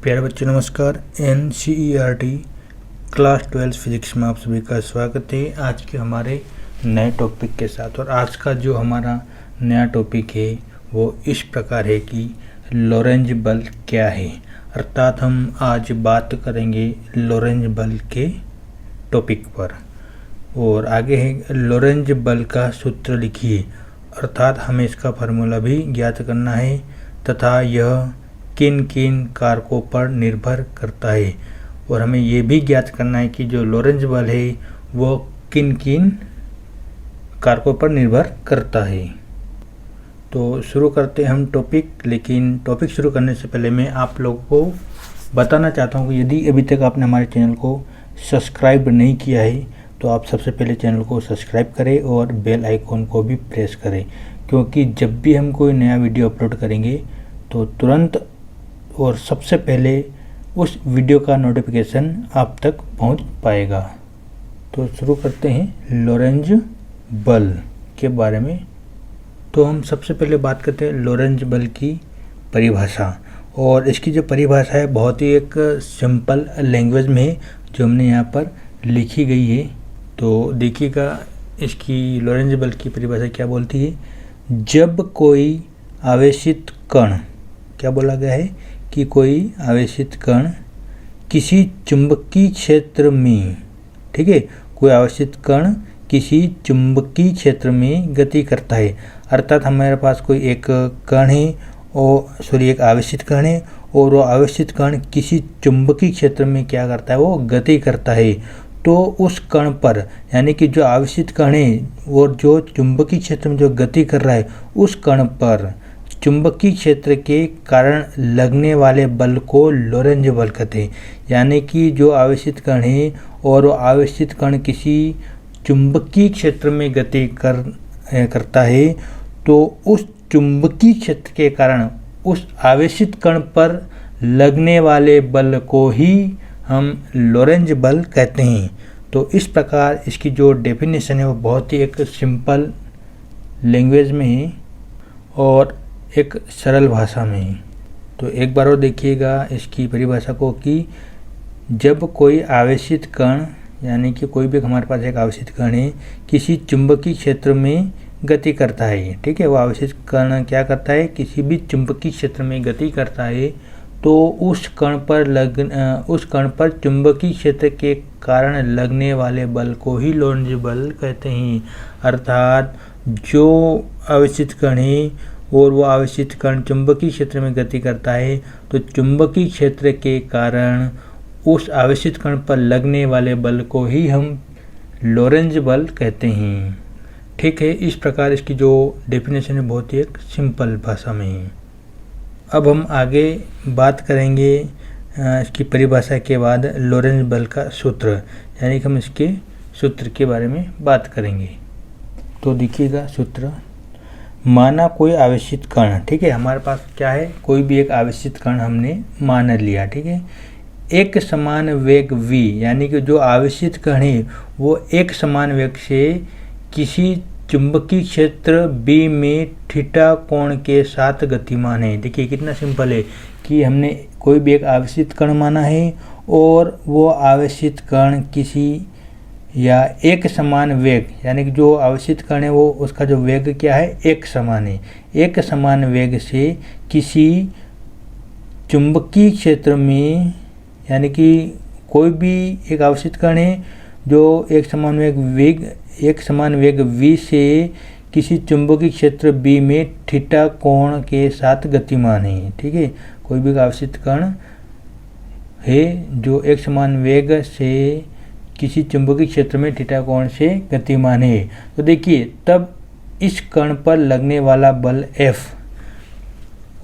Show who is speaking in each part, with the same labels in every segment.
Speaker 1: प्यारे बच्चों नमस्कार। NCERT क्लास 12 फिजिक्स में आप सभी का स्वागत है आज के हमारे नए टॉपिक के साथ। और आज का जो हमारा नया टॉपिक है वो इस प्रकार है कि लॉरेंज बल क्या है। अर्थात हम आज बात करेंगे लॉरेंज बल के टॉपिक पर। और आगे है लॉरेंज बल का सूत्र लिखिए, अर्थात हमें इसका फार्मूला भी ज्ञात करना है तथा यह किन किन कारकों पर निर्भर करता है। और हमें ये भी ज्ञात करना है कि जो लॉरेंज बल है वो किन किन कारकों पर निर्भर करता है। तो शुरू करते हैं हम टॉपिक। लेकिन टॉपिक शुरू करने से पहले मैं आप लोगों को बताना चाहता हूँ कि यदि अभी तक आपने हमारे चैनल को सब्सक्राइब नहीं किया है तो आप सबसे पहले चैनल को सब्सक्राइब करें और बेल आइकॉन को भी प्रेस करें, क्योंकि जब भी हम कोई नया वीडियो अपलोड करेंगे तो तुरंत और सबसे पहले उस वीडियो का नोटिफिकेशन आप तक पहुंच पाएगा। तो शुरू करते हैं लॉरेंज बल के बारे में। तो हम सबसे पहले बात करते हैं लॉरेंज बल की परिभाषा। और इसकी जो परिभाषा है बहुत ही एक सिंपल लैंग्वेज में है जो हमने यहाँ पर लिखी गई है। तो देखिएगा इसकी लॉरेंज बल की परिभाषा क्या बोलती है। जब कोई आवेशित कण, क्या बोला गया है कि कोई आवेशित कण किसी चुंबकीय क्षेत्र में, ठीक है, कोई आवेशित कण किसी चुंबकीय क्षेत्र में गति करता है। अर्थात हमारे पास कोई एक कण है और एक आवेशित कण है और वो आवेशित कण किसी चुंबकीय क्षेत्र में क्या करता है, वो गति करता है। तो उस कण पर, यानी कि जो आवेशित कण है और जो चुंबकीय क्षेत्र में जो गति कर रहा है उस कण पर चुंबकीय क्षेत्र के कारण लगने वाले बल को लॉरेंज बल कहते हैं। यानी कि जो आवेशित कण है और वो आवेशित कण किसी चुंबकीय क्षेत्र में गति करता है तो उस चुंबकीय क्षेत्र के कारण उस आवेशित कण पर लगने वाले बल को ही हम लॉरेंज बल कहते हैं। तो इस प्रकार इसकी जो डेफिनेशन है वो बहुत ही एक सिंपल लैंग्वेज में है और एक सरल भाषा में है। तो एक बार और देखिएगा इसकी परिभाषा को कि जब कोई आवेशित कण, यानी कि कोई भी हमारे पास एक आवेशित कण है किसी चुंबकीय क्षेत्र में गति करता है, ठीक है, वो आवेशित कण क्या करता है, किसी भी चुंबकीय क्षेत्र में गति करता है तो उस कण पर चुंबकीय क्षेत्र के कारण लगने वाले बल को ही लॉरेंज बल कहते हैं। अर्थात जो आवेशित कण है और वो आवेशित कण चुंबकीय क्षेत्र में गति करता है तो चुंबकीय क्षेत्र के कारण उस आवेशित कण पर लगने वाले बल को ही हम लॉरेंज बल कहते हैं। ठीक है, इस प्रकार इसकी जो डेफिनेशन है बहुत ही एक सिंपल भाषा में है। अब हम आगे बात करेंगे इसकी परिभाषा के बाद लॉरेंज बल का सूत्र, यानी कि हम इसके सूत्र के बारे में बात करेंगे। तो देखिएगा सूत्र, माना कोई आवेशित कण, ठीक है, हमारे पास क्या है, कोई भी एक आवेशित कण हमने मान लिया, ठीक है, एक समान वेग v, यानी कि जो आवेशित कण है वो एक समान वेग से किसी चुंबकीय क्षेत्र B में थीटा कोण के साथ गतिमान है। देखिए कितना सिंपल है कि हमने कोई भी एक आवेशित कण माना है और वो आवेशित कण किसी या एक समान वेग, यानी कि जो आवेशित कण है वो उसका जो वेग क्या है, एक समान है, एक समान वेग से किसी चुंबकीय क्षेत्र में, यानी कि कोई भी एक आवेशित कण है जो एक समान वेग v से किसी चुंबकीय क्षेत्र B में थीटा कोण के साथ गतिमान है। ठीक है, कोई भी आवेशित कण है जो एक समान वेग से किसी चुंबकीय क्षेत्र में थीटा कोण से गतिमान है। तो देखिए तब इस कण पर लगने वाला बल F,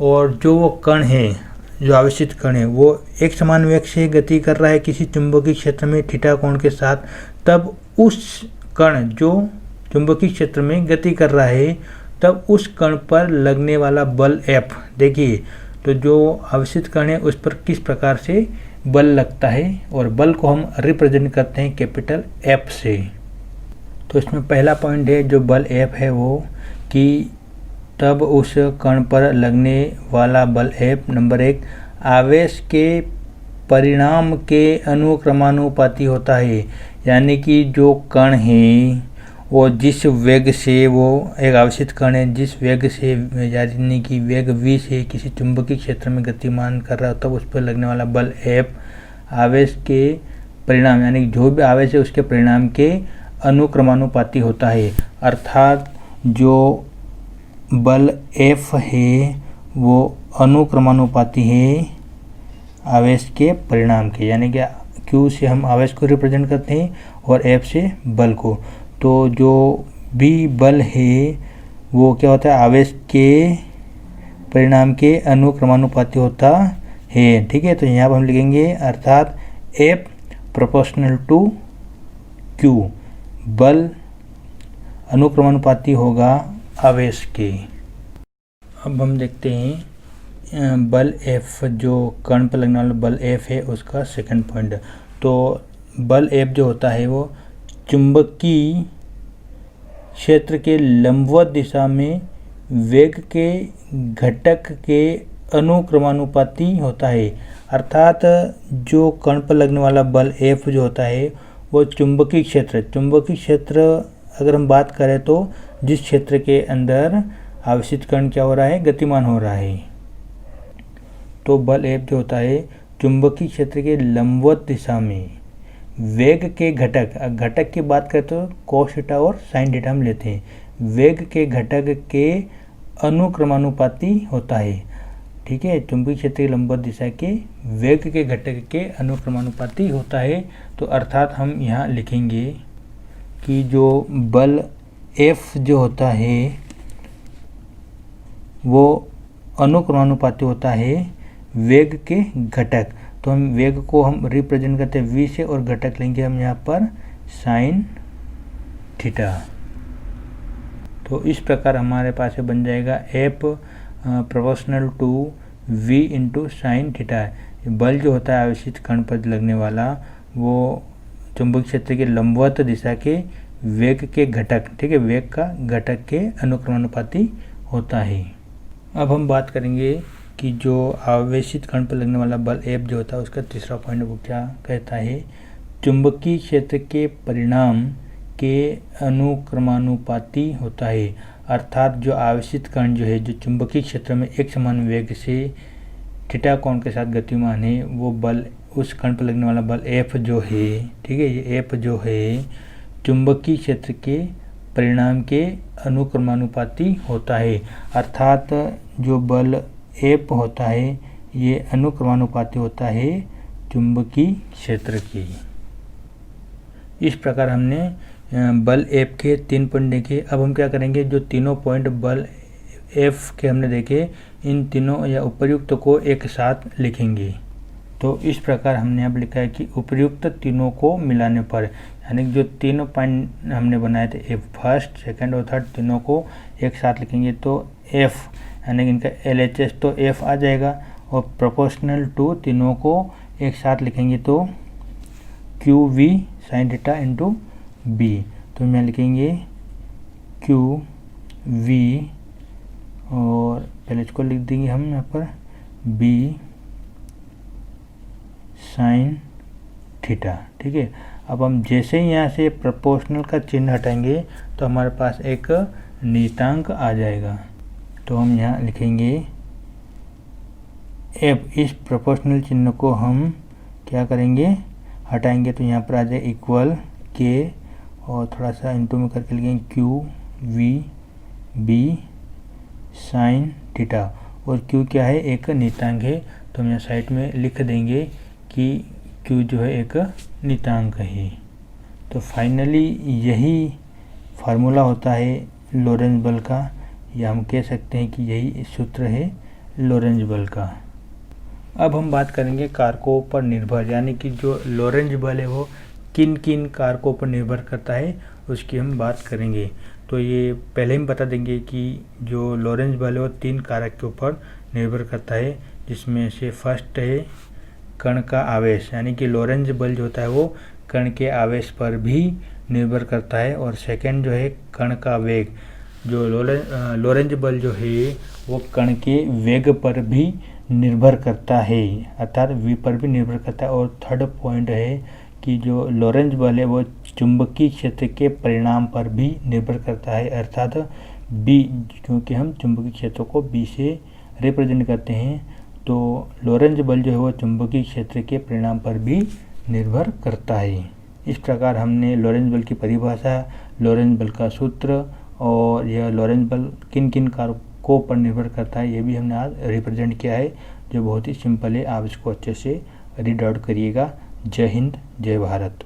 Speaker 1: और जो वो कण है, जो आवेशित कण है वो एक समान वेग से गति कर रहा है किसी चुंबकीय क्षेत्र में थीटा कोण के साथ, तब उस कण जो चुंबकीय क्षेत्र में गति कर रहा है तब उस कण पर लगने वाला बल F, देखिए तो जो आवेशित कण है उस पर किस प्रकार से बल लगता है, और बल को हम रिप्रेजेंट करते हैं कैपिटल F से। तो इसमें पहला पॉइंट है जो बल F है वो कि तब उस कण पर लगने वाला बल F, नंबर 1, आवेश के परिणाम के अनुक्रमानुपाती होता है। यानी कि जो कण है वो जिस वेग से, वो एक आवेशित कण है जिस वेग से, यानी कि वेग v से किसी चुंबकीय क्षेत्र में गतिमान कर रहा होता है, उस पर लगने वाला बल F आवेश के परिणाम, यानी जो भी आवेश है उसके परिणाम के अनुक्रमानुपाती होता है। अर्थात जो बल F है वो अनुक्रमानुपाती है आवेश के परिणाम के, यानी कि Q से हम आवेश को रिप्रेजेंट करते हैं और F से बल को। तो जो भी बल है वो क्या होता है, आवेश के परिणाम के अनुक्रमानुपाती होता है। ठीक है, तो यहाँ पर हम लिखेंगे अर्थात F प्रोपोर्शनल टू Q, बल अनुक्रमानुपाती होगा आवेश के। अब हम देखते हैं बल F, जो कण पर लगने वाला बल F है उसका सेकंड पॉइंट। तो बल F जो होता है वो चुंबकीय क्षेत्र के लंबवत दिशा में वेग के घटक के अनुक्रमानुपाती होता है। अर्थात जो कण पर लगने वाला बल F जो होता है वो चुंबकीय क्षेत्र अगर हम बात करें तो जिस क्षेत्र के अंदर आवेशित कण क्या हो रहा है, गतिमान हो रहा है। तो बल F जो होता है चुंबकीय क्षेत्र के लंबवत दिशा में वेग के घटक की बात करें तो cos थीटा और sin थीटा हम लेते हैं। वेग के घटक के अनुक्रमानुपाती होता है। ठीक है, चुंबकीय क्षेत्र की लंबवत दिशा के वेग के घटक के अनुक्रमानुपाती होता है। तो अर्थात हम यहाँ लिखेंगे कि जो बल F जो होता है वो अनुक्रमानुपाती होता है वेग के घटक। तो हम वेग को हम रिप्रेजेंट करते हैं v से और घटक लेंगे हम यहाँ पर साइन थीटा। तो इस प्रकार हमारे पास बन जाएगा F proportional to v into sine theta. बल जो होता है आवेशित कण पर लगने वाला वो चुंबकीय क्षेत्र के लंबवत दिशा के वेग के घटक, ठीक है, वेग का घटक के अनुक्रमानुपाती होता है। अब हम बात करेंगे कि जो आवेशित कण पर लगने वाला बल F जो होता है उसका तीसरा पॉइंट वो क्या कहता है, चुंबकीय क्षेत्र के परिणाम के अनुक्रमानुपाती होता है। अर्थात जो आवेशित कण जो है जो चुंबकीय क्षेत्र में एक समान वेग से थीटा कोण के साथ गतिमान है, वो बल, उस कण पर लगने वाला बल F जो है, ठीक है, ये F जो है चुंबकीय क्षेत्र के परिणाम के अनुक्रमानुपाती होता है। अर्थात जो बल F होता है ये अनुक्रमानुपाती होता है चुंबकीय क्षेत्र की। इस प्रकार हमने बल F के 3 पॉइंट देखे। अब हम क्या करेंगे, जो तीनों पॉइंट बल F के हमने देखे, इन तीनों या उपर्युक्त को एक साथ लिखेंगे। तो इस प्रकार हमने यहाँ लिखा है कि उपर्युक्त तीनों को मिलाने पर, यानी जो तीनों पॉइंट हमने बनाए थे फर्स्ट, सेकंड और थर्ड, तीनों को एक साथ लिखेंगे तो F, यानी इनका LHS तो F आ जाएगा, और प्रोपोर्शनल टू तीनों को एक साथ लिखेंगे तो QV sine theta into B। तो हम यहाँ लिखेंगे QV और पहले इसको लिख देंगे हम यहाँ पर B साइन थीटा। ठीक है, अब हम जैसे ही यहाँ से प्रोपोर्शनल का चिन्ह हटाएंगे तो हमारे पास एक नियतांक आ जाएगा। तो हम यहाँ लिखेंगे F, इस प्रोपोर्शनल चिन्ह को हम क्या करेंगे, हटाएंगे तो यहाँ पर आ जाए इक्वल K और थोड़ा सा इंटू में करके लिखेंगे QV साइन थीटा, और Q क्या है, एक नियतांक है। तो हम यहाँ साइड में लिख देंगे कि Q जो है एक नियतांक है। तो फाइनली यही फार्मूला होता है लोरेंज बल का, या हम कह सकते हैं कि यही सूत्र है लोरेंज बल का। अब हम बात करेंगे कारकों पर निर्भर, यानी कि जो लोरेंज बल है वो किन किन कारकों पर निर्भर करता है उसकी हम बात करेंगे। तो ये पहले हम बता देंगे कि जो लोरेंज बल है वो 3 कारक के ऊपर निर्भर करता है, जिसमें से फर्स्ट है कण का आवेश, यानी कि लोरेंज बल जो होता है वो कण के आवेश पर भी निर्भर करता है। और सेकंड जो है कण का वेग, जो लोरेंज बल जो है वो कण के वेग पर भी निर्भर करता है, अर्थात V पर भी निर्भर करता है। और थर्ड पॉइंट है कि जो लॉरेंज बल है वो चुंबकीय क्षेत्र के परिणाम पर भी निर्भर करता है, अर्थात B, क्योंकि हम चुंबकीय क्षेत्र को B से रिप्रेजेंट करते हैं, तो लॉरेंज बल जो है वो चुंबकीय क्षेत्र के परिणाम पर भी निर्भर करता है। इस प्रकार हमने लॉरेंज बल की परिभाषा, लॉरेंज बल का सूत्र और यह लॉरेंज बल किन किन कारकों पर निर्भर करता है ये भी हमने आज रिप्रेजेंट किया है, जो बहुत ही सिंपल है। आप इसको अच्छे से रीड आउट करिएगा। जय हिंद, जय भारत।